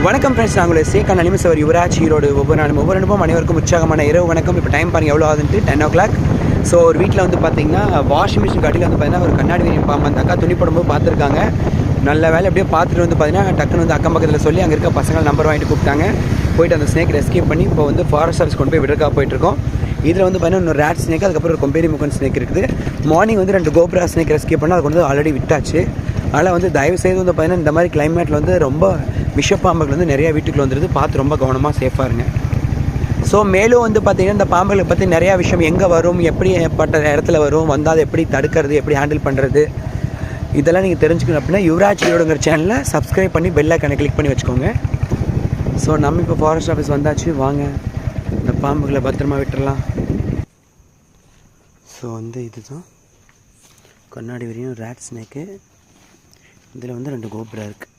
வணக்கம் ஃப்ரெண்ட்ஸ், நாங்கள் சேக்கான நிமிஷம் யுவராஜ் ஈரோடு. ஒவ்வொரு நாளும் அனைவருக்கும் உற்சாகமான இரவு வணக்கம். இப்போ டைம் பாருங்கள் எவ்வளோ ஆகுதுன்ட்டு 10 o'clock. ஸோ ஒரு வீட்டில் வந்து பார்த்திங்கன்னா வாஷிங் மிஷின் கட்டியில் வந்து பார்த்திங்கன்னா ஒரு கண்ணாடி வீரியம் பாம்பு அந்த அக்கா துணி போடும்போது பார்த்துருக்காங்க. நல்ல வேலை அப்படியே பார்த்துட்டு வந்து பார்த்திங்கன்னா டக்குன்னு வந்து அக்கம் பக்கத்தில் சொல்லி அங்கே இருக்க பசங்களை நம்பர் வாங்கிட்டு கூப்பிட்டாங்க. போய்ட்டு அந்த ஸ்னேக் ரெஸ்கியூ பண்ணி இப்போ வந்து ஃபாரஸ்ட் சர்வீஸ் கொண்டு போய் விடுறதுக்காக போயிட்டுருக்கோம். இதில் வந்து பார்த்திங்கன்னா இன்னொரு ரேட் ஸ்னேக், அதுக்கப்புறம் ஒரு கொம்பேரி முக்கன் ஸ்னேக் இருக்குது. மார்னிங் வந்து 2 கோப்ரா ஸ்னேக் ரெஸ்கியூ பண்ணால் அது வந்து ஆல்ரெடி விட்டாச்சு. அதனால் வந்து தயவுசெய்து வந்து பார்த்திங்கன்னா இந்த மாதிரி கிளைமேட்டில் வந்து ரொம்ப விஷப்பாம்புகள் வந்து நிறையா வீட்டுக்குள்ள வந்துடுது. பார்த்து ரொம்ப கவனமாக சேஃபாக இருங்க. ஸோ மேலும் வந்து பார்த்திங்கன்னா இந்த பாம்புகளை பற்றி நிறையா விஷயம் எங்கே வரும், எப்படி பட்ட இடத்துல வரும், வந்தால் அதை எப்படி தடுக்கிறது, எப்படி ஹேண்டில் பண்ணுறது, இதெல்லாம் நீங்கள் தெரிஞ்சுக்கணும் அப்படின்னா யுவராஜ் ஈரோடுங்கிற சேனலில் சப்ஸ்கிரைப் பண்ணி பெல் ஐக்கானை கிளிக் பண்ணி வச்சுக்கோங்க. ஸோ நம்ம இப்போ ஃபாரஸ்ட் ஆஃபீஸ் வந்தாச்சு. வாங்க இந்த பாம்புகளை பத்திரமா விட்டுடலாம். ஸோ வந்து இதுதான் கண்ணாடி வரையும் ரேட் ஸ்னேக்கு. இதில் வந்து 2 கோப்ரா இருக்குது.